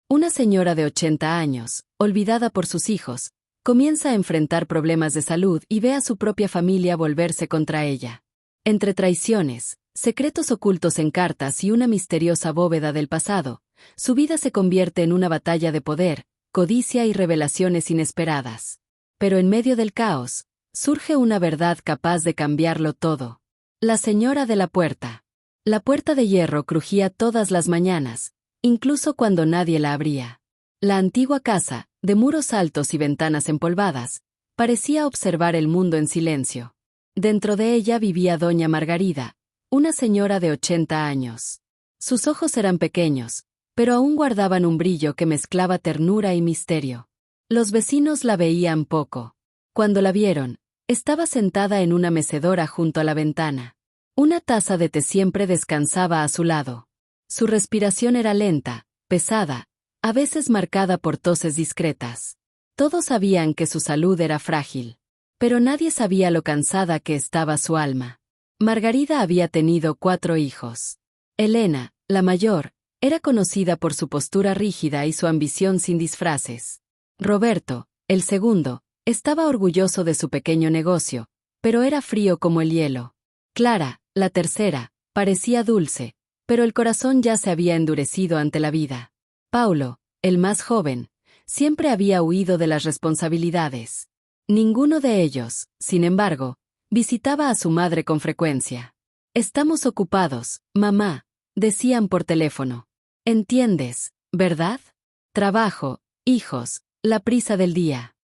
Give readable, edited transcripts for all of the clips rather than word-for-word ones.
Una señora de 80 años, olvidada por sus hijos, comienza a enfrentar problemas de salud y ve a su propia familia volverse contra ella. Entre traiciones, secretos ocultos en cartas y una misteriosa bóveda del pasado, su vida se convierte en una batalla de poder, codicia y revelaciones inesperadas. Pero en medio del caos, surge una verdad capaz de cambiarlo todo. La señora de la puerta. La puerta de hierro crujía todas las mañanas, incluso cuando nadie la abría. La antigua casa, de muros altos y ventanas empolvadas, parecía observar el mundo en silencio. Dentro de ella vivía doña Margarida, una señora de 80 años. Sus ojos eran pequeños, pero aún guardaban un brillo que mezclaba ternura y misterio. Los vecinos la veían poco. Cuando la vieron, estaba sentada en una mecedora junto a la ventana. Una taza de té siempre descansaba a su lado. Su respiración era lenta, pesada, a veces marcada por toses discretas. Todos sabían que su salud era frágil, pero nadie sabía lo cansada que estaba su alma. Margarida había tenido 4 hijos. Elena, la mayor, era conocida por su postura rígida y su ambición sin disfraces. Roberto, el segundo, estaba orgulloso de su pequeño negocio, pero era frío como el hielo. Clara, la tercera, parecía dulce, pero el corazón ya se había endurecido ante la vida. Paulo, el más joven, siempre había huido de las responsabilidades. Ninguno de ellos, sin embargo, visitaba a su madre con frecuencia. «Estamos ocupados, mamá», decían por teléfono. «Entiendes, ¿verdad? Trabajo, hijos, la prisa del día».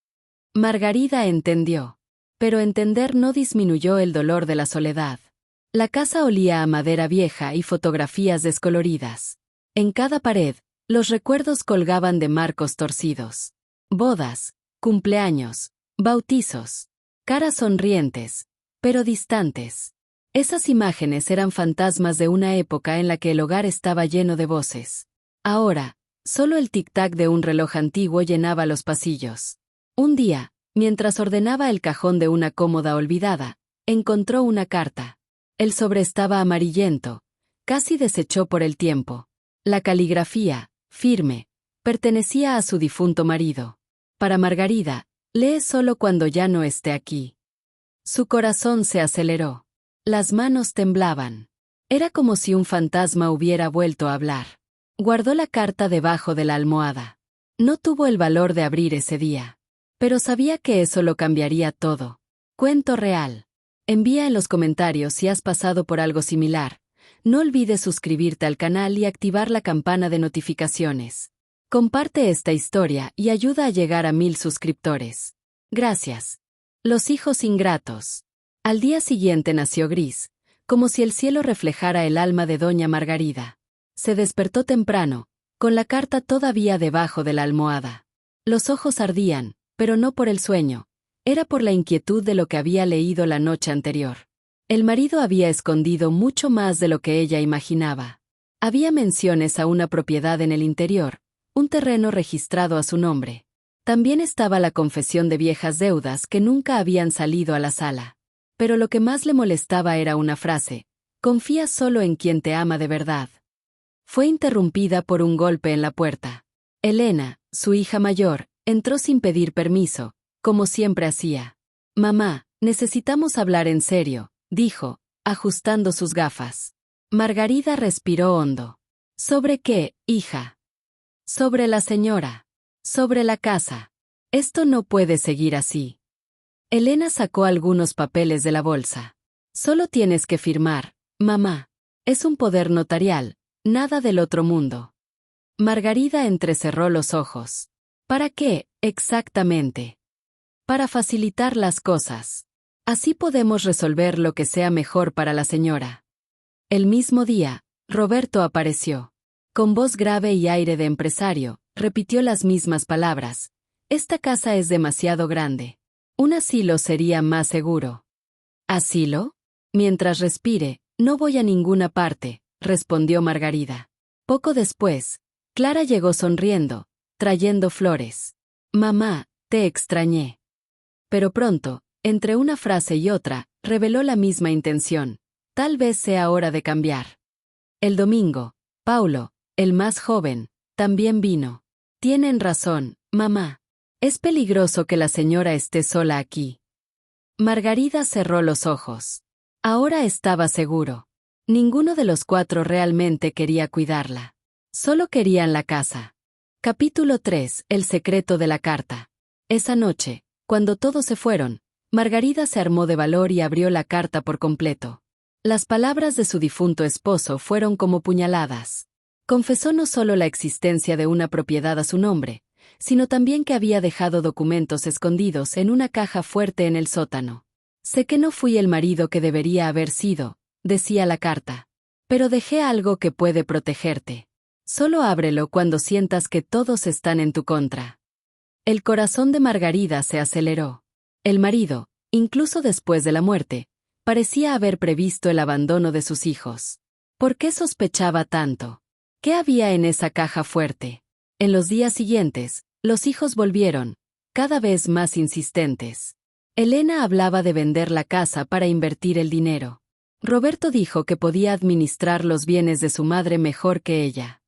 Margarida entendió. Pero entender no disminuyó el dolor de la soledad. La casa olía a madera vieja y fotografías descoloridas. En cada pared, los recuerdos colgaban de marcos torcidos. Bodas, cumpleaños, bautizos, caras sonrientes, pero distantes. Esas imágenes eran fantasmas de una época en la que el hogar estaba lleno de voces. Ahora, solo el tic-tac de un reloj antiguo llenaba los pasillos. Un día, mientras ordenaba el cajón de una cómoda olvidada, encontró una carta. El sobre estaba amarillento, casi deshecho por el tiempo. La caligrafía, firme, pertenecía a su difunto marido. Para Margarida, lee solo cuando ya no esté aquí. Su corazón se aceleró. Las manos temblaban. Era como si un fantasma hubiera vuelto a hablar. Guardó la carta debajo de la almohada. No tuvo el valor de abrir ese día. Pero sabía que eso lo cambiaría todo. Cuento real. Envía en los comentarios si has pasado por algo similar. No olvides suscribirte al canal y activar la campana de notificaciones. Comparte esta historia y ayuda a llegar a 1000 suscriptores. Gracias. Los hijos ingratos. Al día siguiente nació Gris, como si el cielo reflejara el alma de doña Margarida. Se despertó temprano, con la carta todavía debajo de la almohada. Los ojos ardían, pero no por el sueño, era por la inquietud de lo que había leído la noche anterior. El marido había escondido mucho más de lo que ella imaginaba. Había menciones a una propiedad en el interior, un terreno registrado a su nombre. También estaba la confesión de viejas deudas que nunca habían salido a la sala. Pero lo que más le molestaba era una frase: «Confía solo en quien te ama de verdad». Fue interrumpida por un golpe en la puerta. Elena, su hija mayor, entró sin pedir permiso, como siempre hacía. «Mamá, necesitamos hablar en serio», dijo, ajustando sus gafas. Margarida respiró hondo. «¿Sobre qué, hija?» «Sobre la señora. Sobre la casa. Esto no puede seguir así». Elena sacó algunos papeles de la bolsa. «Solo tienes que firmar, mamá. Es un poder notarial, nada del otro mundo». Margarida entrecerró los ojos. «¿Para qué, exactamente?» «Para facilitar las cosas. Así podemos resolver lo que sea mejor para la señora». El mismo día, Roberto apareció. Con voz grave y aire de empresario, repitió las mismas palabras. «Esta casa es demasiado grande. Un asilo sería más seguro». «¿Asilo? Mientras respire, no voy a ninguna parte», respondió Margarida. Poco después, Clara llegó sonriendo, trayendo flores. «Mamá, te extrañé». Pero pronto, entre una frase y otra, reveló la misma intención. «Tal vez sea hora de cambiar». El domingo, Paulo, el más joven, también vino. Tienen razón, mamá. Es peligroso que la señora esté sola aquí. Margarida cerró los ojos. Ahora estaba seguro. Ninguno de los cuatro realmente quería cuidarla. Solo querían la casa. Capítulo 3. El secreto de la carta. Esa noche, cuando todos se fueron, Margarida se armó de valor y abrió la carta por completo. Las palabras de su difunto esposo fueron como puñaladas. Confesó no solo la existencia de una propiedad a su nombre, sino también que había dejado documentos escondidos en una caja fuerte en el sótano. Sé que no fui el marido que debería haber sido, decía la carta. Pero dejé algo que puede protegerte. Solo ábrelo cuando sientas que todos están en tu contra. El corazón de Margarida se aceleró. El marido, incluso después de la muerte, parecía haber previsto el abandono de sus hijos. ¿Por qué sospechaba tanto? ¿Qué había en esa caja fuerte? En los días siguientes, los hijos volvieron, cada vez más insistentes. Elena hablaba de vender la casa para invertir el dinero. Roberto dijo que podía administrar los bienes de su madre mejor que ella.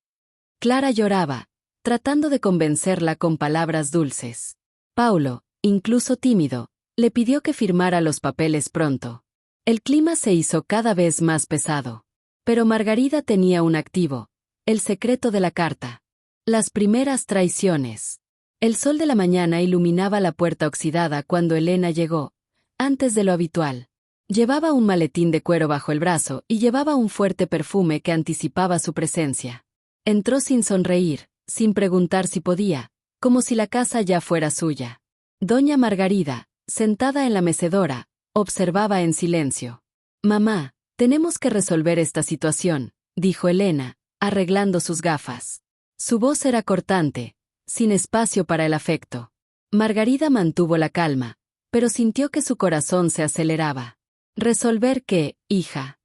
Clara lloraba, tratando de convencerla con palabras dulces. Paulo, incluso tímido, le pidió que firmara los papeles pronto. El clima se hizo cada vez más pesado. Pero Margarida tenía un activo, el secreto de la carta. Las primeras traiciones. El sol de la mañana iluminaba la puerta oxidada cuando Elena llegó, antes de lo habitual. Llevaba un maletín de cuero bajo el brazo y llevaba un fuerte perfume que anticipaba su presencia. Entró sin sonreír, sin preguntar si podía, como si la casa ya fuera suya. Doña Margarida, sentada en la mecedora, observaba en silencio. «Mamá, tenemos que resolver esta situación», dijo Elena, arreglando sus gafas. Su voz era cortante, sin espacio para el afecto. Margarida mantuvo la calma, pero sintió que su corazón se aceleraba. «¿Resolver qué, hija?»,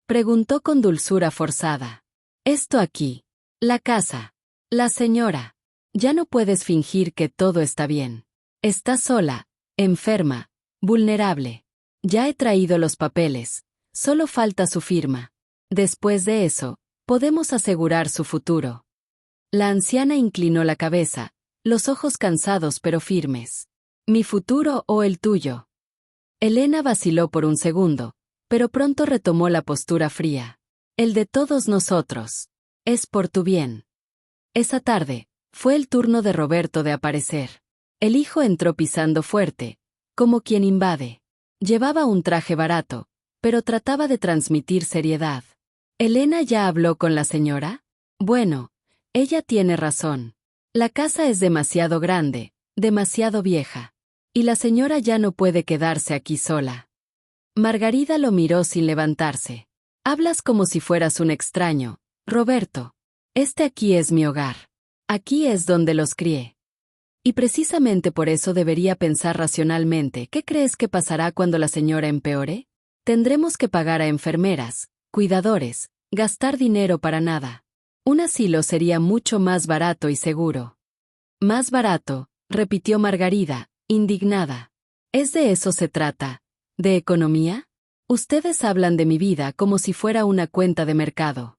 preguntó con dulzura forzada. «Esto aquí. La casa. La señora. Ya no puedes fingir que todo está bien. Estás sola, enferma, vulnerable. Ya he traído los papeles, solo falta su firma. Después de eso, podemos asegurar su futuro». La anciana inclinó la cabeza, los ojos cansados pero firmes. «¿Mi futuro o el tuyo?». Elena vaciló por un segundo, pero pronto retomó la postura fría. «El de todos nosotros. Es por tu bien». Esa tarde, fue el turno de Roberto de aparecer. El hijo entró pisando fuerte, como quien invade. Llevaba un traje barato, pero trataba de transmitir seriedad. «¿Elena ya habló con la señora?». «Bueno, ella tiene razón. La casa es demasiado grande, demasiado vieja. Y la señora ya no puede quedarse aquí sola». Margarida lo miró sin levantarse. «Hablas como si fueras un extraño, Roberto. Este aquí es mi hogar. Aquí es donde los crié. Y precisamente por eso debería pensar racionalmente. ¿Qué crees que pasará cuando la señora empeore? Tendremos que pagar a enfermeras, cuidadores, gastar dinero para nada. Un asilo sería mucho más barato y seguro». «Más barato», repitió Margarida, indignada. «¿Es de eso se trata? ¿De economía? Ustedes hablan de mi vida como si fuera una cuenta de mercado».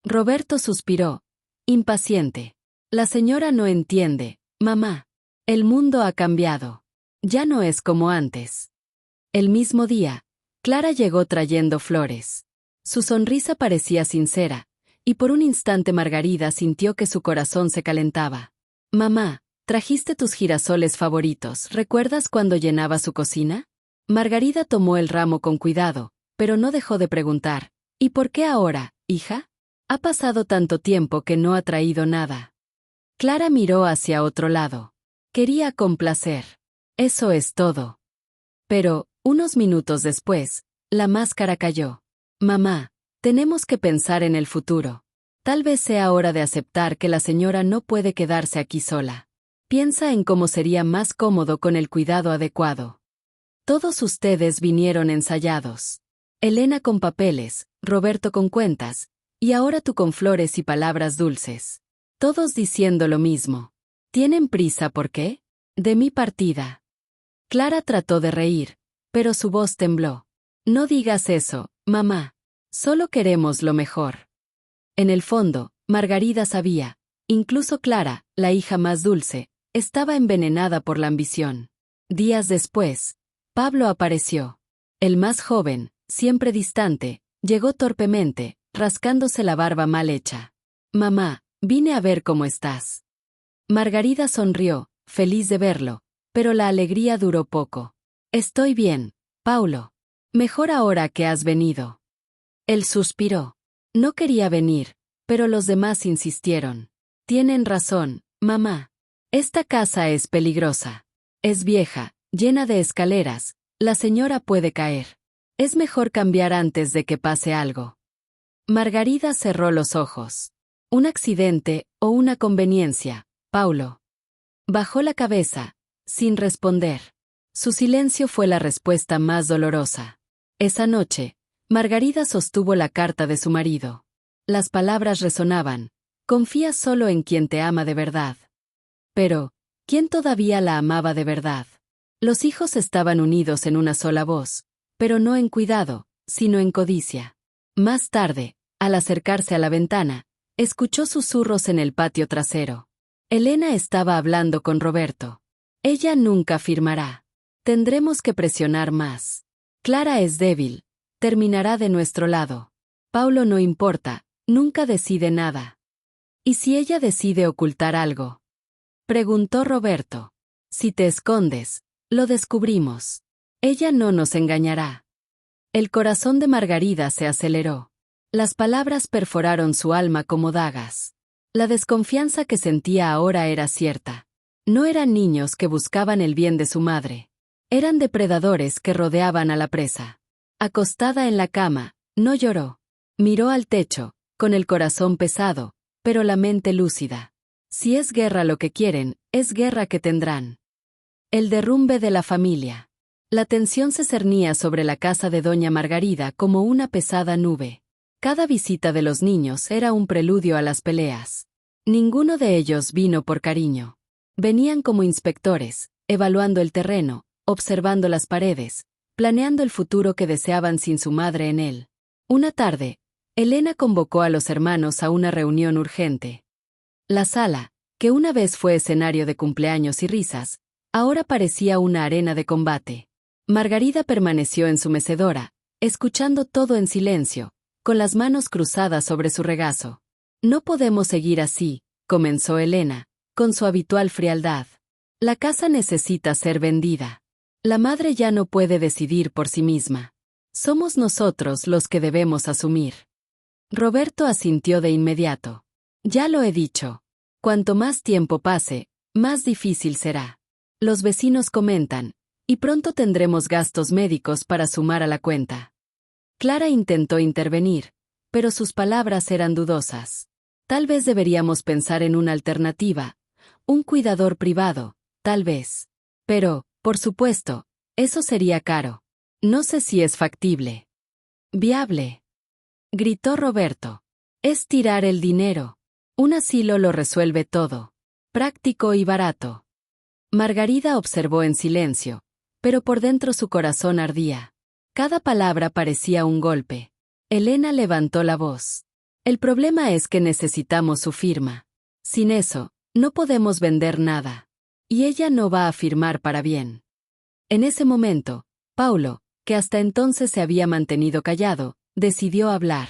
Roberto suspiró, impaciente. «La señora no entiende, mamá. El mundo ha cambiado. Ya no es como antes». El mismo día, Clara llegó trayendo flores. Su sonrisa parecía sincera, y por un instante Margarida sintió que su corazón se calentaba. «Mamá, trajiste tus girasoles favoritos. ¿Recuerdas cuando llenaba su cocina?». Margarida tomó el ramo con cuidado, pero no dejó de preguntar. «¿Y por qué ahora, hija? Ha pasado tanto tiempo que no ha traído nada». Clara miró hacia otro lado. Quería complacer. Eso es todo. Pero, unos minutos después, la máscara cayó. «Mamá, tenemos que pensar en el futuro. Tal vez sea hora de aceptar que la señora no puede quedarse aquí sola. Piensa en cómo sería más cómodo con el cuidado adecuado. Todos ustedes vinieron ensayados. Elena con papeles, Roberto con cuentas, y ahora tú con flores y palabras dulces. Todos diciendo lo mismo. ¿Tienen prisa por qué? De mi partida». Clara trató de reír, pero su voz tembló. «No digas eso, mamá. Solo queremos lo mejor». En el fondo, Margarida sabía, Incluso Clara, la hija más dulce, estaba envenenada por la ambición. Días después, Pablo apareció. El más joven, siempre distante, llegó torpemente, rascándose la barba mal hecha. «Mamá, vine a ver cómo estás». Margarida sonrió, feliz de verlo, pero la alegría duró poco. «Estoy bien, Paulo. Mejor ahora que has venido». Él suspiró. No quería venir, pero los demás insistieron. «Tienen razón, mamá. Esta casa es peligrosa. Es vieja, llena de escaleras, la señora puede caer. Es mejor cambiar antes de que pase algo». Margarida cerró los ojos. «¿Un accidente o una conveniencia, Paulo?» Bajó la cabeza, sin responder. Su silencio fue la respuesta más dolorosa. Esa noche, Margarida sostuvo la carta de su marido. Las palabras resonaban: «Confía solo en quien te ama de verdad». Pero, ¿quién todavía la amaba de verdad? Los hijos estaban unidos en una sola voz, pero no en cuidado, sino en codicia. Más tarde, al acercarse a la ventana, escuchó susurros en el patio trasero. Elena estaba hablando con Roberto. «Ella nunca firmará. Tendremos que presionar más. Clara es débil. Terminará de nuestro lado. Paulo no importa, nunca decide nada». «¿Y si ella decide ocultar algo?», preguntó Roberto. «Si te escondes, lo descubrimos. Ella no nos engañará». El corazón de Margarida se aceleró. Las palabras perforaron su alma como dagas. La desconfianza que sentía ahora era cierta. No eran niños que buscaban el bien de su madre. Eran depredadores que rodeaban a la presa. Acostada en la cama, no lloró. Miró al techo, con el corazón pesado, pero la mente lúcida. Si es guerra lo que quieren, es guerra que tendrán. El derrumbe de la familia. La tensión se cernía sobre la casa de doña Margarida como una pesada nube. Cada visita de los niños era un preludio a las peleas. Ninguno de ellos vino por cariño. Venían como inspectores, evaluando el terreno, observando las paredes, planeando el futuro que deseaban sin su madre en él. Una tarde, Elena convocó a los hermanos a una reunión urgente. La sala, que una vez fue escenario de cumpleaños y risas, ahora parecía una arena de combate. Margarida permaneció en su mecedora, escuchando todo en silencio, con las manos cruzadas sobre su regazo. «No podemos seguir así», comenzó Elena, con su habitual frialdad. «La casa necesita ser vendida. La madre ya no puede decidir por sí misma. Somos nosotros los que debemos asumir». Roberto asintió de inmediato. «Ya lo he dicho. Cuanto más tiempo pase, más difícil será. Los vecinos comentan, y pronto tendremos gastos médicos para sumar a la cuenta». Clara intentó intervenir, pero sus palabras eran dudosas. «Tal vez deberíamos pensar en una alternativa, un cuidador privado, tal vez. Pero, por supuesto, eso sería caro. No sé si es factible». «Viable», gritó Roberto. «Es tirar el dinero. Un asilo lo resuelve todo. Práctico y barato». Margarida observó en silencio, pero por dentro su corazón ardía. Cada palabra parecía un golpe. Elena levantó la voz. «El problema es que necesitamos su firma. Sin eso, no podemos vender nada. Y ella no va a firmar para bien». En ese momento, Paulo, que hasta entonces se había mantenido callado, decidió hablar.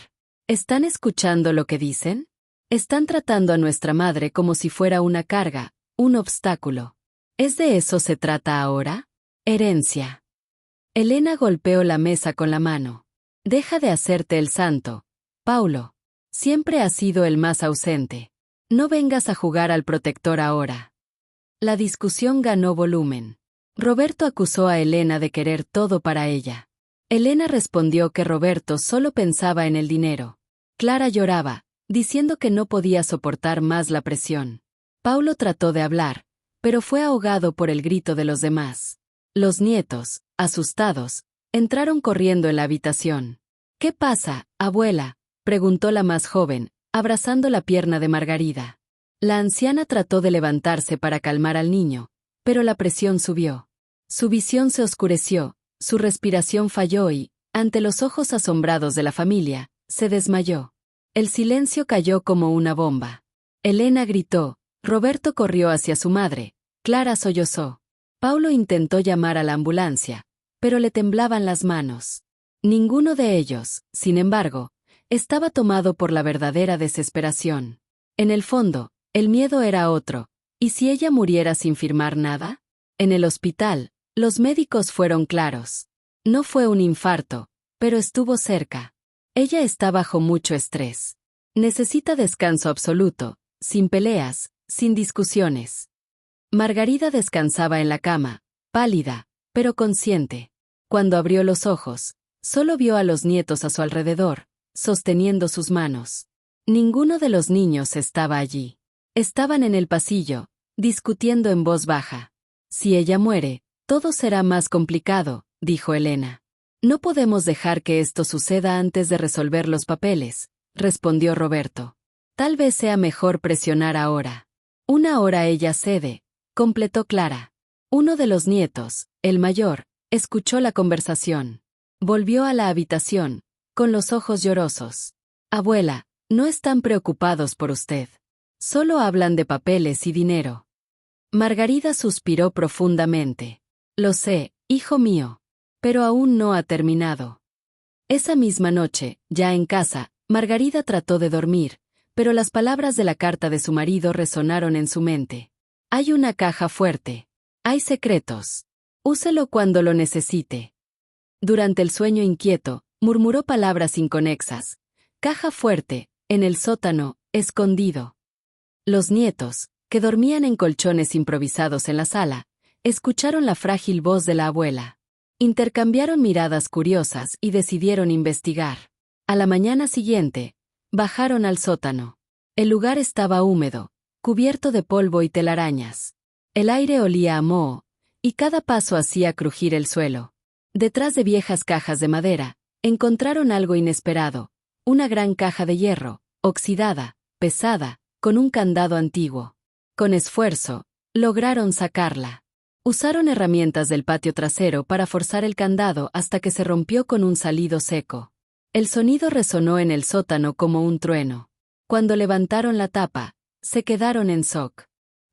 «¿Están escuchando lo que dicen? Están tratando a nuestra madre como si fuera una carga, un obstáculo. ¿Es de eso se trata ahora? Herencia». Elena golpeó la mesa con la mano. «Deja de hacerte el santo, Paulo. Siempre has sido el más ausente. No vengas a jugar al protector ahora». La discusión ganó volumen. Roberto acusó a Elena de querer todo para ella. Elena respondió que Roberto solo pensaba en el dinero. Clara lloraba, diciendo que no podía soportar más la presión. Paulo trató de hablar, pero fue ahogado por el grito de los demás. Los nietos, asustados, entraron corriendo en la habitación. «¿Qué pasa, abuela?», preguntó la más joven, abrazando la pierna de Margarida. La anciana trató de levantarse para calmar al niño, pero la presión subió. Su visión se oscureció, su respiración falló y, ante los ojos asombrados de la familia, se desmayó. El silencio cayó como una bomba. Elena gritó. Roberto corrió hacia su madre. Clara sollozó. Paulo intentó llamar a la ambulancia, pero le temblaban las manos. Ninguno de ellos, sin embargo, estaba tomado por la verdadera desesperación. En el fondo, el miedo era otro. ¿Y si ella muriera sin firmar nada? En el hospital, los médicos fueron claros. No fue un infarto, pero estuvo cerca. Ella está bajo mucho estrés. Necesita descanso absoluto, sin peleas, sin discusiones. Margarida descansaba en la cama, pálida, pero consciente. Cuando abrió los ojos, solo vio a los nietos a su alrededor, sosteniendo sus manos. Ninguno de los niños estaba allí. Estaban en el pasillo, discutiendo en voz baja. Si ella muere, todo será más complicado, dijo Elena. No podemos dejar que esto suceda antes de resolver los papeles, respondió Roberto. Tal vez sea mejor presionar ahora. Una hora ella cede, completó Clara. Uno de los nietos, el mayor, escuchó la conversación. Volvió a la habitación, con los ojos llorosos. Abuela, no están preocupados por usted. Solo hablan de papeles y dinero. Margarida suspiró profundamente. Lo sé, hijo mío. Pero aún no ha terminado. Esa misma noche, ya en casa, Margarida trató de dormir, pero las palabras de la carta de su marido resonaron en su mente. Hay una caja fuerte. Hay secretos. Úselo cuando lo necesite. Durante el sueño inquieto, murmuró palabras inconexas. Caja fuerte, en el sótano, escondido. Los nietos, que dormían en colchones improvisados en la sala, escucharon la frágil voz de la abuela. Intercambiaron miradas curiosas y decidieron investigar. A la mañana siguiente, bajaron al sótano. El lugar estaba húmedo, cubierto de polvo y telarañas. El aire olía a moho, y cada paso hacía crujir el suelo. Detrás de viejas cajas de madera, encontraron algo inesperado, una gran caja de hierro, oxidada, pesada, con un candado antiguo. Con esfuerzo, lograron sacarla. Usaron herramientas del patio trasero para forzar el candado hasta que se rompió con un salido seco. El sonido resonó en el sótano como un trueno. Cuando levantaron la tapa, se quedaron en shock.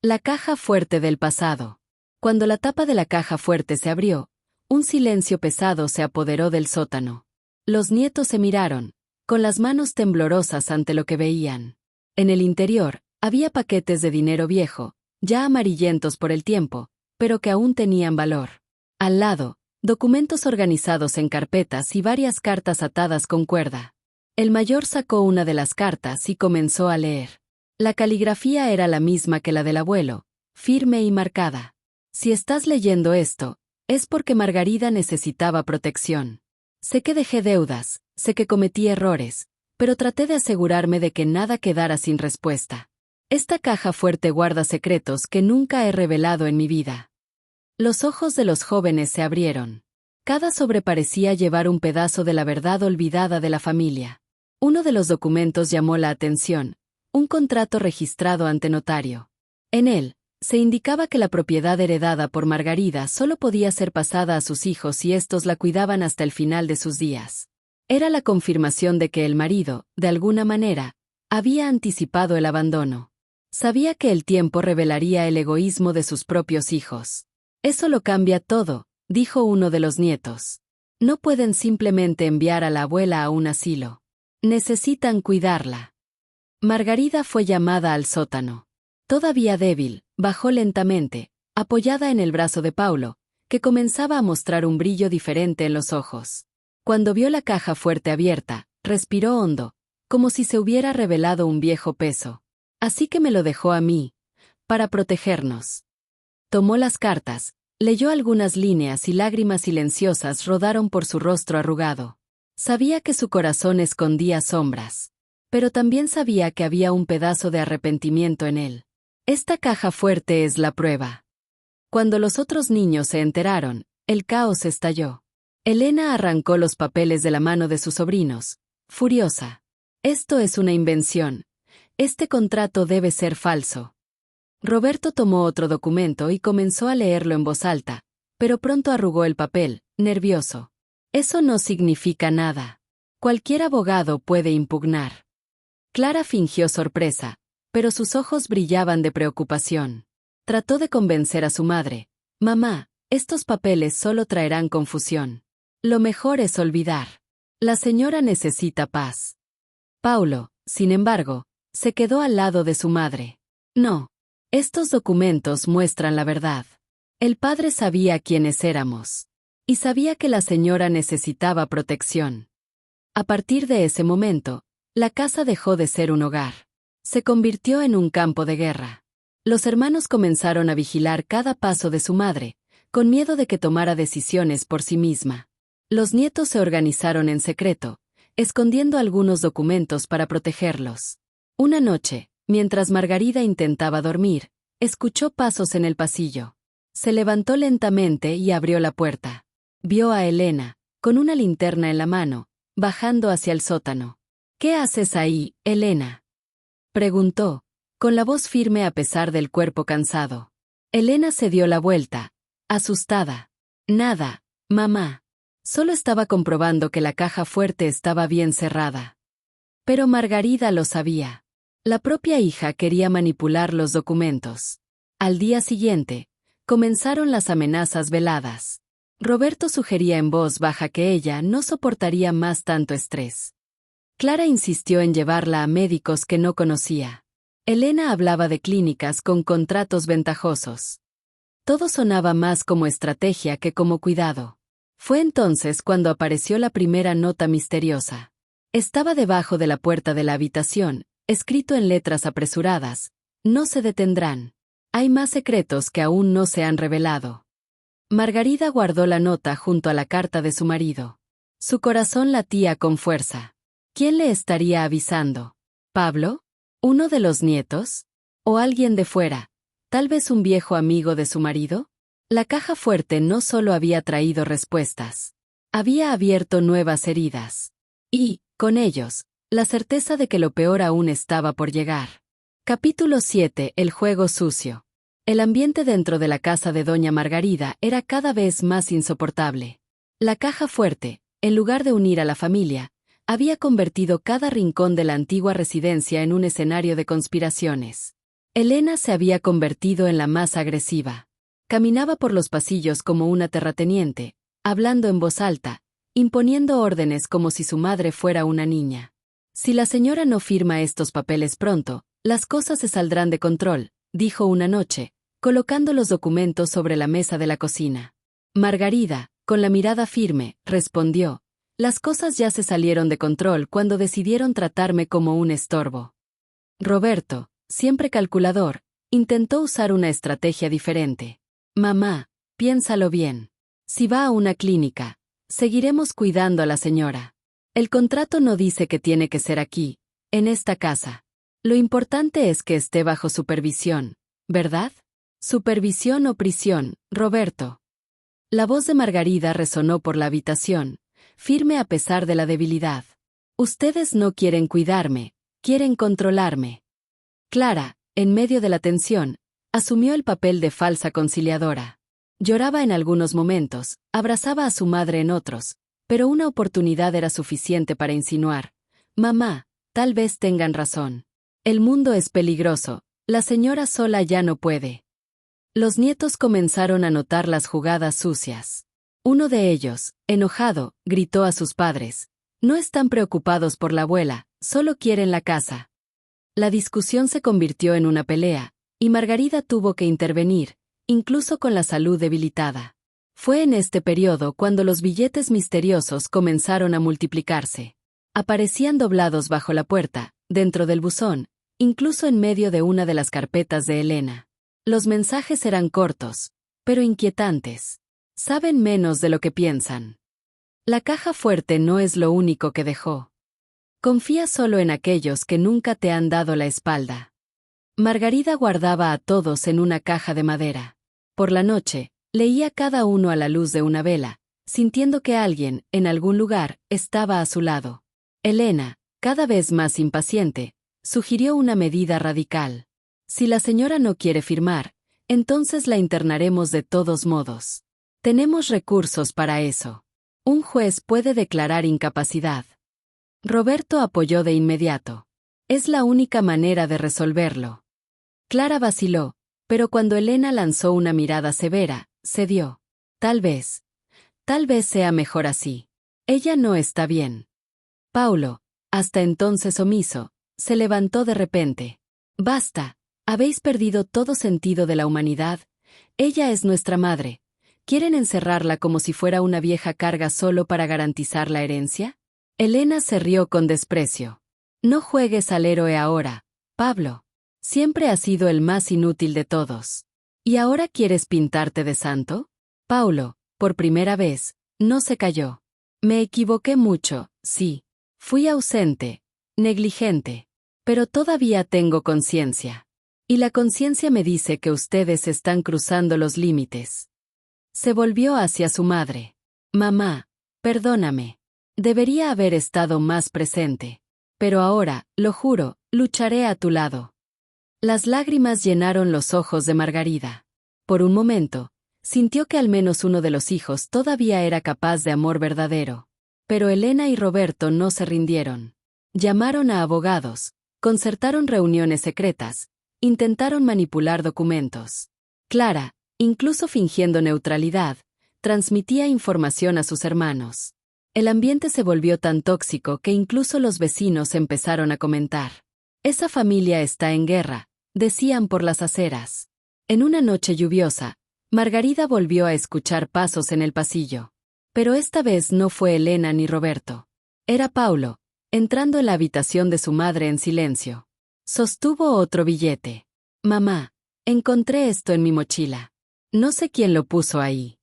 La caja fuerte del pasado. Cuando la tapa de la caja fuerte se abrió, un silencio pesado se apoderó del sótano. Los nietos se miraron, con las manos temblorosas ante lo que veían. En el interior, había paquetes de dinero viejo, ya amarillentos por el tiempo, pero que aún tenían valor. Al lado, documentos organizados en carpetas y varias cartas atadas con cuerda. El mayor sacó una de las cartas y comenzó a leer. La caligrafía era la misma que la del abuelo, firme y marcada. Si estás leyendo esto, es porque Margarida necesitaba protección. Sé que dejé deudas, sé que cometí errores, pero traté de asegurarme de que nada quedara sin respuesta. Esta caja fuerte guarda secretos que nunca he revelado en mi vida. Los ojos de los jóvenes se abrieron. Cada sobre parecía llevar un pedazo de la verdad olvidada de la familia. Uno de los documentos llamó la atención, un contrato registrado ante notario. En él, se indicaba que la propiedad heredada por Margarida solo podía ser pasada a sus hijos si estos la cuidaban hasta el final de sus días. Era la confirmación de que el marido, de alguna manera, había anticipado el abandono. Sabía que el tiempo revelaría el egoísmo de sus propios hijos. Eso lo cambia todo, dijo uno de los nietos. No pueden simplemente enviar a la abuela a un asilo. Necesitan cuidarla. Margarida fue llamada al sótano. Todavía débil, bajó lentamente, apoyada en el brazo de Paulo, que comenzaba a mostrar un brillo diferente en los ojos. Cuando vio la caja fuerte abierta, respiró hondo, como si se hubiera revelado un viejo peso. Así que me lo dejó a mí, para protegernos. Tomó las cartas, leyó algunas líneas y lágrimas silenciosas rodaron por su rostro arrugado. Sabía que su corazón escondía sombras. Pero también sabía que había un pedazo de arrepentimiento en él. Esta caja fuerte es la prueba. Cuando los otros niños se enteraron, el caos estalló. Elena arrancó los papeles de la mano de sus sobrinos, furiosa. Esto es una invención. Este contrato debe ser falso. Roberto tomó otro documento y comenzó a leerlo en voz alta, pero pronto arrugó el papel, nervioso. Eso no significa nada. Cualquier abogado puede impugnar. Clara fingió sorpresa, pero sus ojos brillaban de preocupación. Trató de convencer a su madre. «Mamá, estos papeles solo traerán confusión. Lo mejor es olvidar. La señora necesita paz». Paulo, sin embargo, se quedó al lado de su madre. «No. Estos documentos muestran la verdad. El padre sabía quiénes éramos. Y sabía que la señora necesitaba protección». A partir de ese momento, la casa dejó de ser un hogar. Se convirtió en un campo de guerra. Los hermanos comenzaron a vigilar cada paso de su madre, con miedo de que tomara decisiones por sí misma. Los nietos se organizaron en secreto, escondiendo algunos documentos para protegerlos. Una noche, mientras Margarida intentaba dormir, escuchó pasos en el pasillo. Se levantó lentamente y abrió la puerta. Vio a Elena, con una linterna en la mano, bajando hacia el sótano. «¿Qué haces ahí, Elena?», preguntó, con la voz firme a pesar del cuerpo cansado. Elena se dio la vuelta, asustada. «Nada, mamá. Solo estaba comprobando que la caja fuerte estaba bien cerrada». Pero Margarida lo sabía. La propia hija quería manipular los documentos. Al día siguiente, comenzaron las amenazas veladas. Roberto sugería en voz baja que ella no soportaría más tanto estrés. Clara insistió en llevarla a médicos que no conocía. Elena hablaba de clínicas con contratos ventajosos. Todo sonaba más como estrategia que como cuidado. Fue entonces cuando apareció la primera nota misteriosa. Estaba debajo de la puerta de la habitación, escrito en letras apresuradas: «No se detendrán. Hay más secretos que aún no se han revelado». Margarida guardó la nota junto a la carta de su marido. Su corazón latía con fuerza. ¿Quién le estaría avisando? ¿Pablo? ¿Uno de los nietos? ¿O alguien de fuera? ¿Tal vez un viejo amigo de su marido? La caja fuerte no solo había traído respuestas. Había abierto nuevas heridas. Y, con ellos, la certeza de que lo peor aún estaba por llegar. Capítulo 7. El juego sucio. El ambiente dentro de la casa de doña Margarida era cada vez más insoportable. La caja fuerte, en lugar de unir a la familia, había convertido cada rincón de la antigua residencia en un escenario de conspiraciones. Elena se había convertido en la más agresiva. Caminaba por los pasillos como una terrateniente, hablando en voz alta, imponiendo órdenes como si su madre fuera una niña. «Si la señora no firma estos papeles pronto, las cosas se saldrán de control», dijo una noche, colocando los documentos sobre la mesa de la cocina. Margarida, con la mirada firme, respondió: «Las cosas ya se salieron de control cuando decidieron tratarme como un estorbo». Roberto, siempre calculador, intentó usar una estrategia diferente. «Mamá, piénsalo bien. Si va a una clínica, seguiremos cuidando a la señora. El contrato no dice que tiene que ser aquí, en esta casa. Lo importante es que esté bajo supervisión, ¿verdad? Supervisión o prisión, Roberto». La voz de Margarida resonó por la habitación, firme a pesar de la debilidad. «Ustedes no quieren cuidarme, quieren controlarme». Clara, en medio de la tensión, asumió el papel de falsa conciliadora. Lloraba en algunos momentos, abrazaba a su madre en otros, pero una oportunidad era suficiente para insinuar: «Mamá, tal vez tengan razón. El mundo es peligroso, la señora sola ya no puede». Los nietos comenzaron a notar las jugadas sucias. Uno de ellos, enojado, gritó a sus padres: «No están preocupados por la abuela, solo quieren la casa». La discusión se convirtió en una pelea, y Margarida tuvo que intervenir, incluso con la salud debilitada. Fue en este periodo cuando los billetes misteriosos comenzaron a multiplicarse. Aparecían doblados bajo la puerta, dentro del buzón, incluso en medio de una de las carpetas de Elena. Los mensajes eran cortos, pero inquietantes. Saben menos de lo que piensan. La caja fuerte no es lo único que dejó. Confía solo en aquellos que nunca te han dado la espalda. Margarida guardaba a todos en una caja de madera. Por la noche, leía cada uno a la luz de una vela, sintiendo que alguien, en algún lugar, estaba a su lado. Elena, cada vez más impaciente, sugirió una medida radical. «Si la señora no quiere firmar, entonces la internaremos de todos modos. Tenemos recursos para eso. Un juez puede declarar incapacidad». Roberto apoyó de inmediato. Es la única manera de resolverlo. Clara vaciló, pero cuando Elena lanzó una mirada severa, cedió. Tal vez sea mejor así. Ella no está bien. Paulo, hasta entonces omiso, se levantó de repente. Basta, habéis perdido todo sentido de la humanidad. Ella es nuestra madre. ¿Quieren encerrarla como si fuera una vieja carga solo para garantizar la herencia? Elena se rió con desprecio. No juegues al héroe ahora, Pablo. Siempre has sido el más inútil de todos. ¿Y ahora quieres pintarte de santo? Paulo, por primera vez, no se calló. Me equivoqué mucho, sí. Fui ausente, negligente. Pero todavía tengo conciencia. Y la conciencia me dice que ustedes están cruzando los límites. Se volvió hacia su madre. Mamá, perdóname. Debería haber estado más presente. Pero ahora, lo juro, lucharé a tu lado. Las lágrimas llenaron los ojos de Margarida. Por un momento, sintió que al menos uno de los hijos todavía era capaz de amor verdadero. Pero Elena y Roberto no se rindieron. Llamaron a abogados, concertaron reuniones secretas, intentaron manipular documentos. Clara, incluso fingiendo neutralidad, transmitía información a sus hermanos. El ambiente se volvió tan tóxico que incluso los vecinos empezaron a comentar. Esa familia está en guerra, decían por las aceras. En una noche lluviosa, Margarida volvió a escuchar pasos en el pasillo. Pero esta vez no fue Elena ni Roberto. Era Paulo, entrando en la habitación de su madre en silencio. Sostuvo otro billete. Mamá, encontré esto en mi mochila. No sé quién lo puso ahí.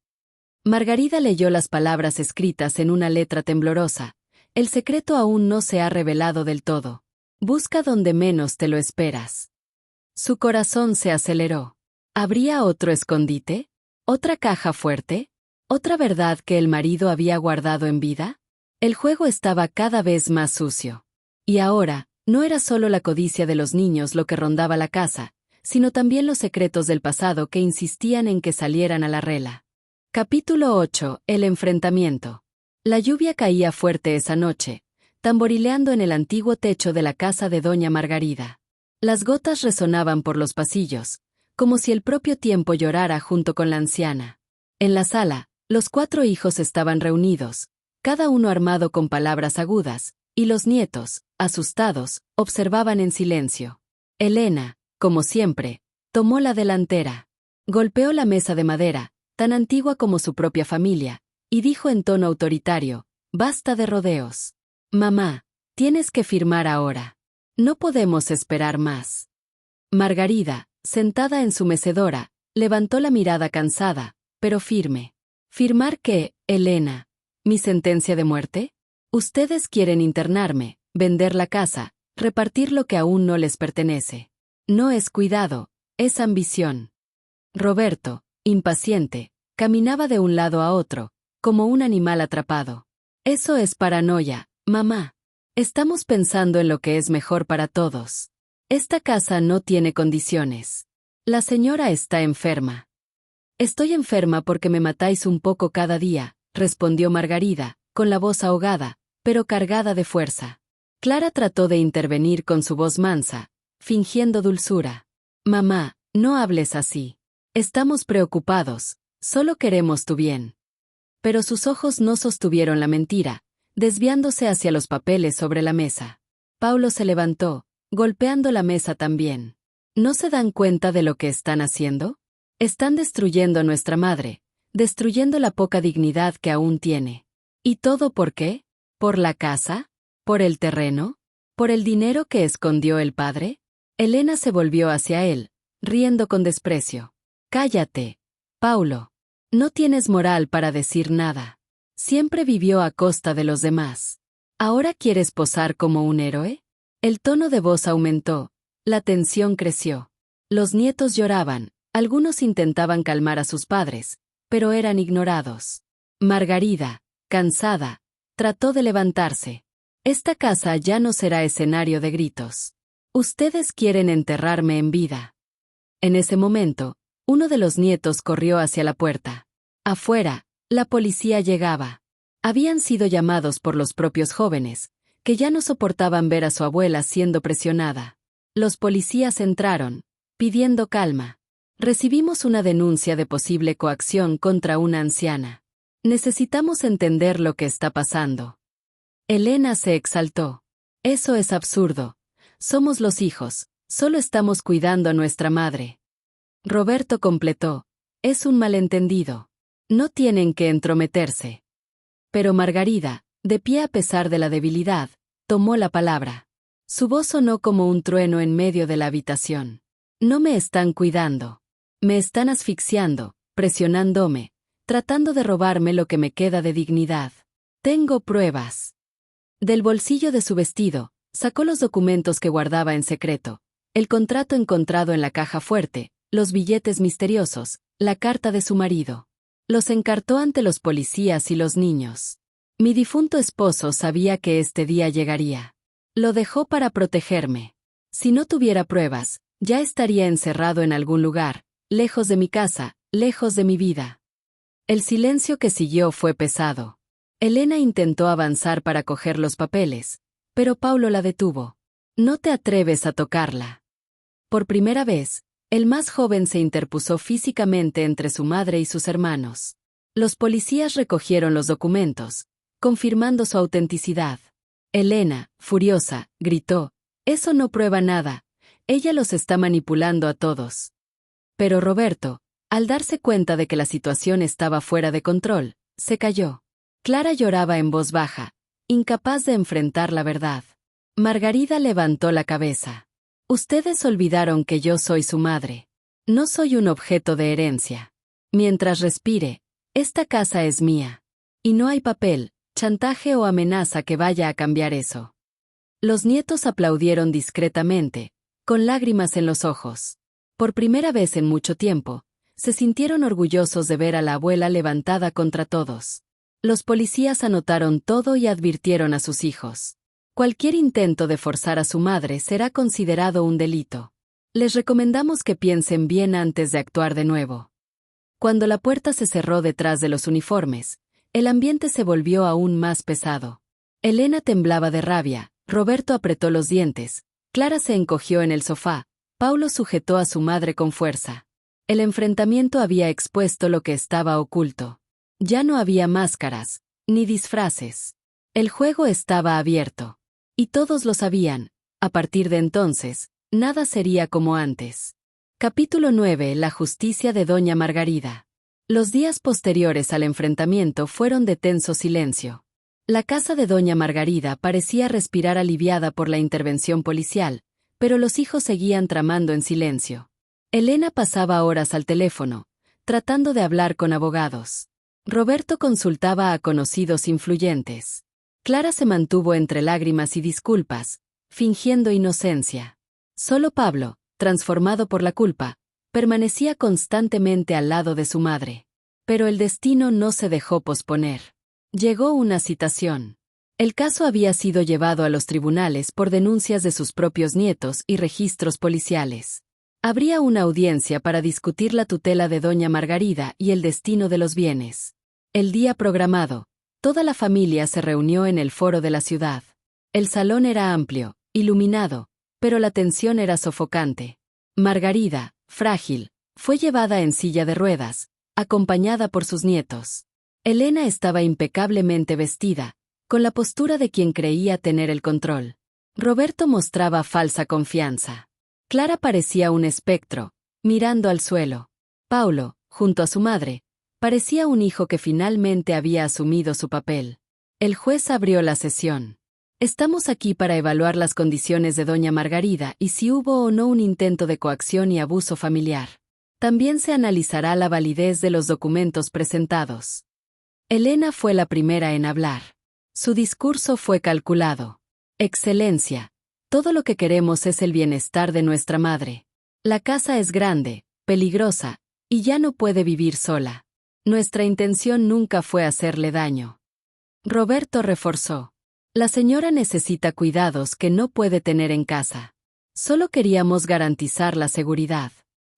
Margarida leyó las palabras escritas en una letra temblorosa. El secreto aún no se ha revelado del todo. Busca donde menos te lo esperas. Su corazón se aceleró. ¿Habría otro escondite? ¿Otra caja fuerte? ¿Otra verdad que el marido había guardado en vida? El juego estaba cada vez más sucio. Y ahora, no era solo la codicia de los niños lo que rondaba la casa, sino también los secretos del pasado que insistían en que salieran a la rela. Capítulo 8. El enfrentamiento. La lluvia caía fuerte esa noche, tamborileando en el antiguo techo de la casa de doña Margarida. Las gotas resonaban por los pasillos, como si el propio tiempo llorara junto con la anciana. En la sala, los 4 hijos estaban reunidos, cada uno armado con palabras agudas, y los nietos, asustados, observaban en silencio. Elena, como siempre, tomó la delantera. Golpeó la mesa de madera, tan antigua como su propia familia, y dijo en tono autoritario, «Basta de rodeos. Mamá, tienes que firmar ahora. No podemos esperar más». Margarida, sentada en su mecedora, levantó la mirada cansada, pero firme. ¿Firmar qué, Elena? ¿Mi sentencia de muerte? Ustedes quieren internarme, vender la casa, repartir lo que aún no les pertenece. No es cuidado, es ambición. Roberto, impaciente, caminaba de un lado a otro, como un animal atrapado. Eso es paranoia, mamá. Estamos pensando en lo que es mejor para todos. Esta casa no tiene condiciones. La señora está enferma. Estoy enferma porque me matáis un poco cada día, respondió Margarida, con la voz ahogada, pero cargada de fuerza. Clara trató de intervenir con su voz mansa, fingiendo dulzura. Mamá, no hables así. Estamos preocupados, solo queremos tu bien. Pero sus ojos no sostuvieron la mentira, desviándose hacia los papeles sobre la mesa. Paulo se levantó, golpeando la mesa también. ¿No se dan cuenta de lo que están haciendo? Están destruyendo a nuestra madre, destruyendo la poca dignidad que aún tiene. ¿Y todo por qué? ¿Por la casa? ¿Por el terreno? ¿Por el dinero que escondió el padre? Elena se volvió hacia él, riendo con desprecio. Cállate, Paulo. No tienes moral para decir nada. Siempre vivió a costa de los demás. ¿Ahora quieres posar como un héroe? El tono de voz aumentó, la tensión creció. Los nietos lloraban, algunos intentaban calmar a sus padres, pero eran ignorados. Margarida, cansada, trató de levantarse. Esta casa ya no será escenario de gritos. Ustedes quieren enterrarme en vida. En ese momento, uno de los nietos corrió hacia la puerta. Afuera, la policía llegaba. Habían sido llamados por los propios jóvenes, que ya no soportaban ver a su abuela siendo presionada. Los policías entraron, pidiendo calma. Recibimos una denuncia de posible coacción contra una anciana. Necesitamos entender lo que está pasando. Elena se exaltó. Eso es absurdo. Somos los hijos, solo estamos cuidando a nuestra madre. Roberto completó. Es un malentendido. No tienen que entrometerse. Pero Margarida, de pie a pesar de la debilidad, tomó la palabra. Su voz sonó como un trueno en medio de la habitación. No me están cuidando. Me están asfixiando, presionándome, tratando de robarme lo que me queda de dignidad. Tengo pruebas. Del bolsillo de su vestido, sacó los documentos que guardaba en secreto, el contrato encontrado en la caja fuerte, los billetes misteriosos, la carta de su marido. Los encartó ante los policías y los niños. Mi difunto esposo sabía que este día llegaría. Lo dejó para protegerme. Si no tuviera pruebas, ya estaría encerrado en algún lugar, lejos de mi casa, lejos de mi vida. El silencio que siguió fue pesado. Elena intentó avanzar para coger los papeles, pero Paulo la detuvo. No te atreves a tocarla. Por primera vez, el más joven se interpuso físicamente entre su madre y sus hermanos. Los policías recogieron los documentos, confirmando su autenticidad. Elena, furiosa, gritó, «Eso no prueba nada, ella los está manipulando a todos». Pero Roberto, al darse cuenta de que la situación estaba fuera de control, se calló. Clara lloraba en voz baja, incapaz de enfrentar la verdad. Margarida levantó la cabeza. Ustedes olvidaron que yo soy su madre. No soy un objeto de herencia. Mientras respire, esta casa es mía. Y no hay papel, chantaje o amenaza que vaya a cambiar eso. Los nietos aplaudieron discretamente, con lágrimas en los ojos. Por primera vez en mucho tiempo, se sintieron orgullosos de ver a la abuela levantada contra todos. Los policías anotaron todo y advirtieron a sus hijos. Cualquier intento de forzar a su madre será considerado un delito. Les recomendamos que piensen bien antes de actuar de nuevo. Cuando la puerta se cerró detrás de los uniformes, el ambiente se volvió aún más pesado. Elena temblaba de rabia, Roberto apretó los dientes, Clara se encogió en el sofá, Paulo sujetó a su madre con fuerza. El enfrentamiento había expuesto lo que estaba oculto. Ya no había máscaras, ni disfraces. El juego estaba abierto. Y todos lo sabían. A partir de entonces, nada sería como antes. Capítulo 9. La justicia de Doña Margarida. Los días posteriores al enfrentamiento fueron de tenso silencio. La casa de Doña Margarida parecía respirar aliviada por la intervención policial, pero los hijos seguían tramando en silencio. Elena pasaba horas al teléfono, tratando de hablar con abogados. Roberto consultaba a conocidos influyentes. Clara se mantuvo entre lágrimas y disculpas, fingiendo inocencia. Solo Pablo, transformado por la culpa, permanecía constantemente al lado de su madre. Pero el destino no se dejó posponer. Llegó una citación. El caso había sido llevado a los tribunales por denuncias de sus propios nietos y registros policiales. Habría una audiencia para discutir la tutela de Doña Margarida y el destino de los bienes. El día programado, toda la familia se reunió en el foro de la ciudad. El salón era amplio, iluminado, pero la tensión era sofocante. Margarida, frágil, fue llevada en silla de ruedas, acompañada por sus nietos. Elena estaba impecablemente vestida, con la postura de quien creía tener el control. Roberto mostraba falsa confianza. Clara parecía un espectro, mirando al suelo. Paulo, junto a su madre, parecía un hijo que finalmente había asumido su papel. El juez abrió la sesión. Estamos aquí para evaluar las condiciones de Doña Margarida y si hubo o no un intento de coacción y abuso familiar. También se analizará la validez de los documentos presentados. Elena fue la primera en hablar. Su discurso fue calculado. Excelencia, todo lo que queremos es el bienestar de nuestra madre. La casa es grande, peligrosa, y ya no puede vivir sola. Nuestra intención nunca fue hacerle daño. Roberto reforzó. La señora necesita cuidados que no puede tener en casa. Solo queríamos garantizar la seguridad.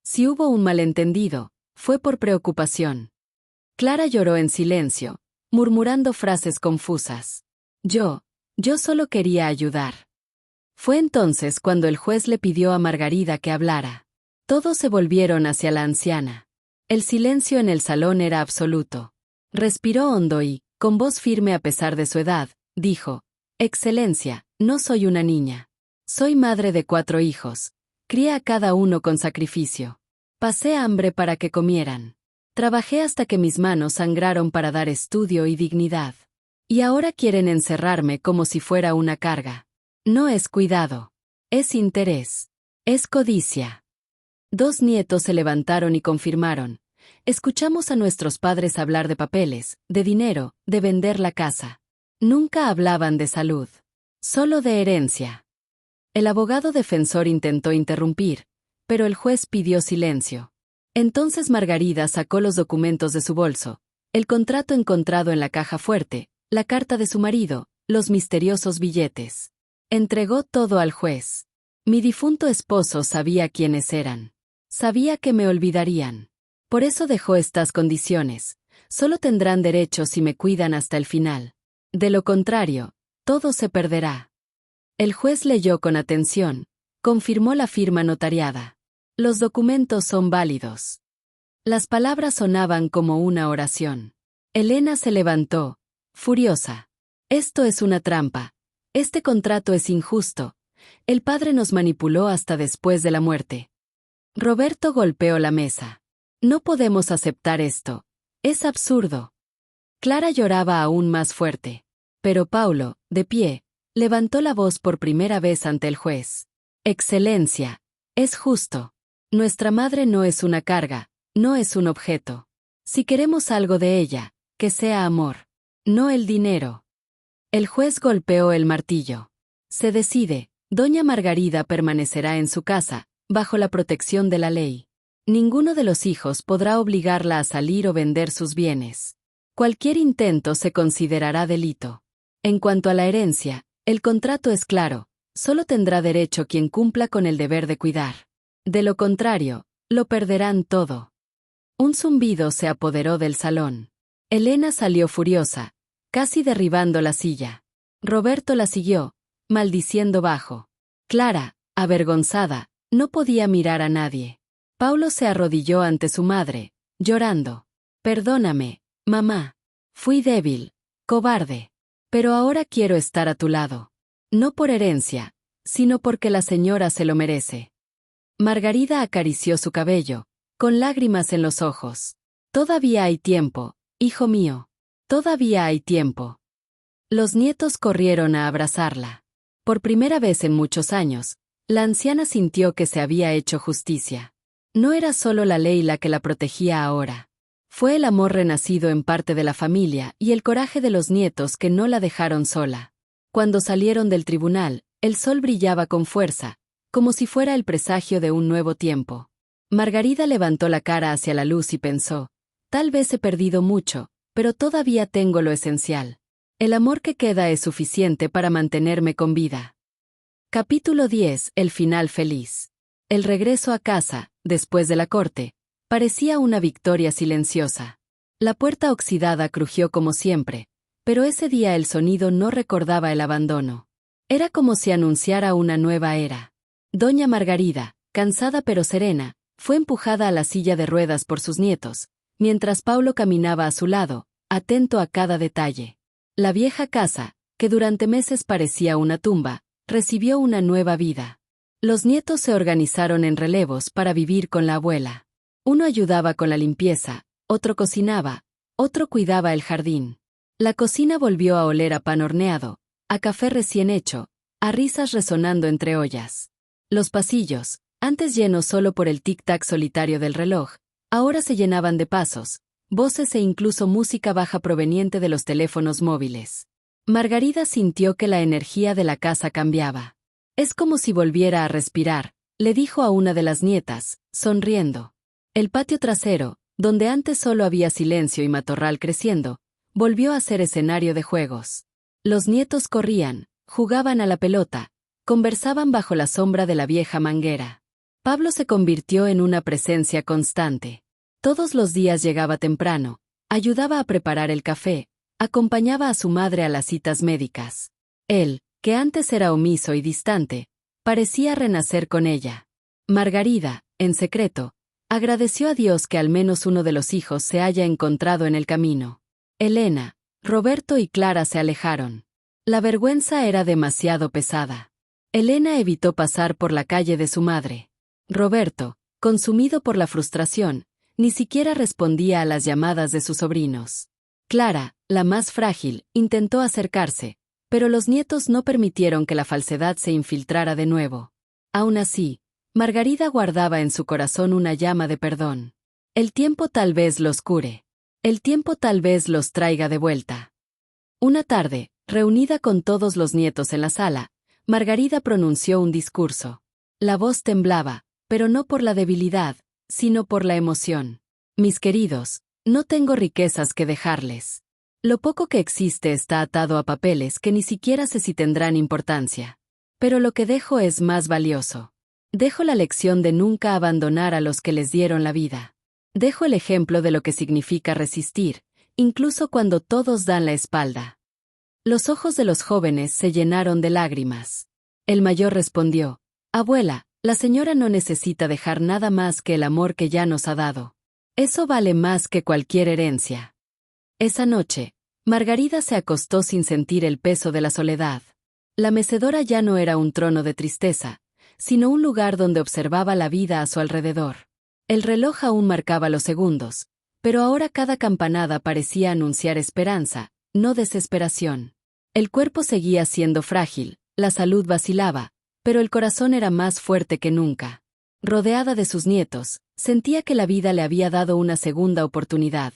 Si hubo un malentendido, fue por preocupación. Clara lloró en silencio, murmurando frases confusas. Yo Yo solo quería ayudar. Fue entonces cuando el juez le pidió a Margarida que hablara. Todos se volvieron hacia la anciana. El silencio en el salón era absoluto. Respiró hondo y, con voz firme a pesar de su edad, dijo: Excelencia, no soy una niña. Soy madre de 4 hijos. Crié a cada uno con sacrificio. Pasé hambre para que comieran. Trabajé hasta que mis manos sangraron para dar estudio y dignidad. Y ahora quieren encerrarme como si fuera una carga. No es cuidado. Es interés. Es codicia. 2 nietos se levantaron y confirmaron. Escuchamos a nuestros padres hablar de papeles, de dinero, de vender la casa. Nunca hablaban de salud. Solo de herencia. El abogado defensor intentó interrumpir, pero el juez pidió silencio. Entonces Margarida sacó los documentos de su bolso, el contrato encontrado en la caja fuerte, la carta de su marido, los misteriosos billetes. Entregó todo al juez. Mi difunto esposo sabía quiénes eran. Sabía que me olvidarían. Por eso dejó estas condiciones. Solo tendrán derecho si me cuidan hasta el final. De lo contrario, todo se perderá. El juez leyó con atención. Confirmó la firma notariada. Los documentos son válidos. Las palabras sonaban como una oración. Elena se levantó, furiosa. Esto es una trampa. Este contrato es injusto. El padre nos manipuló hasta después de la muerte. Roberto golpeó la mesa. No podemos aceptar esto. Es absurdo. Clara lloraba aún más fuerte. Pero Paulo, de pie, levantó la voz por primera vez ante el juez. Excelencia, es justo. Nuestra madre no es una carga, no es un objeto. Si queremos algo de ella, que sea amor, no el dinero. El juez golpeó el martillo. Se decide, doña Margarida permanecerá en su casa, bajo la protección de la ley. Ninguno de los hijos podrá obligarla a salir o vender sus bienes. Cualquier intento se considerará delito. En cuanto a la herencia, el contrato es claro, solo tendrá derecho quien cumpla con el deber de cuidar. De lo contrario, lo perderán todo. Un zumbido se apoderó del salón. Elena salió furiosa, casi derribando la silla. Roberto la siguió, maldiciendo bajo. Clara, avergonzada, no podía mirar a nadie. Paulo se arrodilló ante su madre, llorando. Perdóname, mamá. Fui débil, cobarde. Pero ahora quiero estar a tu lado. No por herencia, sino porque la señora se lo merece. Margarida acarició su cabello, con lágrimas en los ojos. Todavía hay tiempo, hijo mío. Todavía hay tiempo. Los nietos corrieron a abrazarla. Por primera vez en muchos años, la anciana sintió que se había hecho justicia. No era solo la ley la que la protegía ahora. Fue el amor renacido en parte de la familia y el coraje de los nietos que no la dejaron sola. Cuando salieron del tribunal, el sol brillaba con fuerza, como si fuera el presagio de un nuevo tiempo. Margarida levantó la cara hacia la luz y pensó, tal vez he perdido mucho, pero todavía tengo lo esencial. El amor que queda es suficiente para mantenerme con vida. Capítulo 10. El final feliz. El regreso a casa, después de la corte, parecía una victoria silenciosa. La puerta oxidada crujió como siempre, pero ese día el sonido no recordaba el abandono. Era como si anunciara una nueva era. Doña Margarida, cansada pero serena, fue empujada a la silla de ruedas por sus nietos, mientras Paulo caminaba a su lado, atento a cada detalle. La vieja casa, que durante meses parecía una tumba, recibió una nueva vida. Los nietos se organizaron en relevos para vivir con la abuela. Uno ayudaba con la limpieza, otro cocinaba, otro cuidaba el jardín. La cocina volvió a oler a pan horneado, a café recién hecho, a risas resonando entre ollas. Los pasillos, antes llenos solo por el tic-tac solitario del reloj, ahora se llenaban de pasos, voces e incluso música baja proveniente de los teléfonos móviles. Margarida sintió que la energía de la casa cambiaba. Es como si volviera a respirar, le dijo a una de las nietas, sonriendo. El patio trasero, donde antes solo había silencio y matorral creciendo, volvió a ser escenario de juegos. Los nietos corrían, jugaban a la pelota, conversaban bajo la sombra de la vieja manguera. Pablo se convirtió en una presencia constante. Todos los días llegaba temprano, ayudaba a preparar el café, acompañaba a su madre a las citas médicas. Él, que antes era omiso y distante, parecía renacer con ella. Margarida, en secreto, agradeció a Dios que al menos uno de los hijos se haya encontrado en el camino. Elena, Roberto y Clara se alejaron. La vergüenza era demasiado pesada. Elena evitó pasar por la calle de su madre. Roberto, consumido por la frustración, ni siquiera respondía a las llamadas de sus sobrinos. Clara, la más frágil, intentó acercarse, pero los nietos no permitieron que la falsedad se infiltrara de nuevo. Aún así, Margarida guardaba en su corazón una llama de perdón. El tiempo tal vez los cure. El tiempo tal vez los traiga de vuelta. Una tarde, reunida con todos los nietos en la sala, Margarida pronunció un discurso. La voz temblaba, pero no por la debilidad, sino por la emoción. Mis queridos, no tengo riquezas que dejarles. Lo poco que existe está atado a papeles que ni siquiera sé si tendrán importancia. Pero lo que dejo es más valioso. Dejo la lección de nunca abandonar a los que les dieron la vida. Dejo el ejemplo de lo que significa resistir, incluso cuando todos dan la espalda. Los ojos de los jóvenes se llenaron de lágrimas. El mayor respondió: Abuela, la señora no necesita dejar nada más que el amor que ya nos ha dado. Eso vale más que cualquier herencia. Esa noche, Margarida se acostó sin sentir el peso de la soledad. La mecedora ya no era un trono de tristeza, sino un lugar donde observaba la vida a su alrededor. El reloj aún marcaba los segundos, pero ahora cada campanada parecía anunciar esperanza, no desesperación. El cuerpo seguía siendo frágil, la salud vacilaba, pero el corazón era más fuerte que nunca. Rodeada de sus nietos, sentía que la vida le había dado una segunda oportunidad,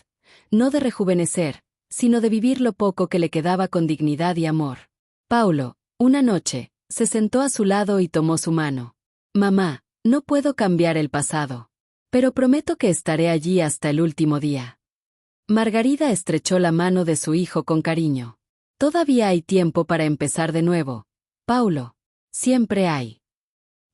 no de rejuvenecer, sino de vivir lo poco que le quedaba con dignidad y amor. Paulo, una noche, se sentó a su lado y tomó su mano. Mamá, no puedo cambiar el pasado, pero prometo que estaré allí hasta el último día. Margarida estrechó la mano de su hijo con cariño. Todavía hay tiempo para empezar de nuevo, Paulo. Siempre hay.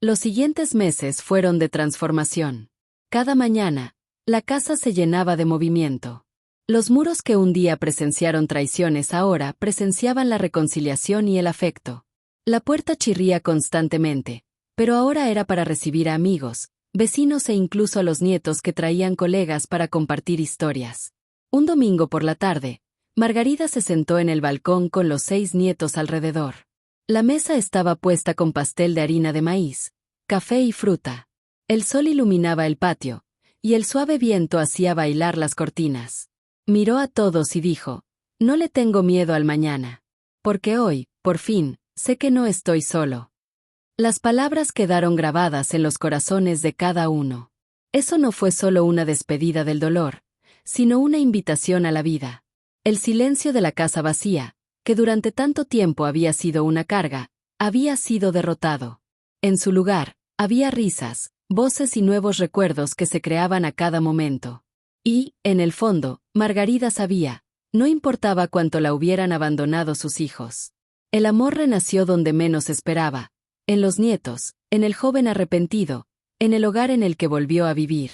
Los siguientes meses fueron de transformación. Cada mañana, la casa se llenaba de movimiento. Los muros que un día presenciaron traiciones ahora presenciaban la reconciliación y el afecto. La puerta chirría constantemente, pero ahora era para recibir a amigos, vecinos e incluso a los nietos que traían colegas para compartir historias. Un domingo por la tarde, Margarida se sentó en el balcón con los 6 nietos alrededor. La mesa estaba puesta con pastel de harina de maíz, café y fruta. El sol iluminaba el patio, y el suave viento hacía bailar las cortinas. Miró a todos y dijo: No le tengo miedo al mañana. Porque hoy, por fin, sé que no estoy solo. Las palabras quedaron grabadas en los corazones de cada uno. Eso no fue solo una despedida del dolor, sino una invitación a la vida. El silencio de la casa vacía, que durante tanto tiempo había sido una carga, había sido derrotado. En su lugar, había risas, voces y nuevos recuerdos que se creaban a cada momento. Y, en el fondo, Margarida sabía, no importaba cuánto la hubieran abandonado sus hijos. El amor renació donde menos esperaba, en los nietos, en el joven arrepentido, en el hogar en el que volvió a vivir.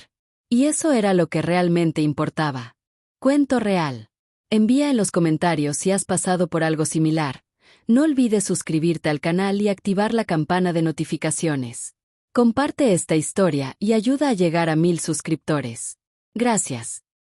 Y eso era lo que realmente importaba. Cuento real. Envía en los comentarios si has pasado por algo similar. No olvides suscribirte al canal y activar la campana de notificaciones. Comparte esta historia y ayuda a llegar a 1000 suscriptores. Gracias.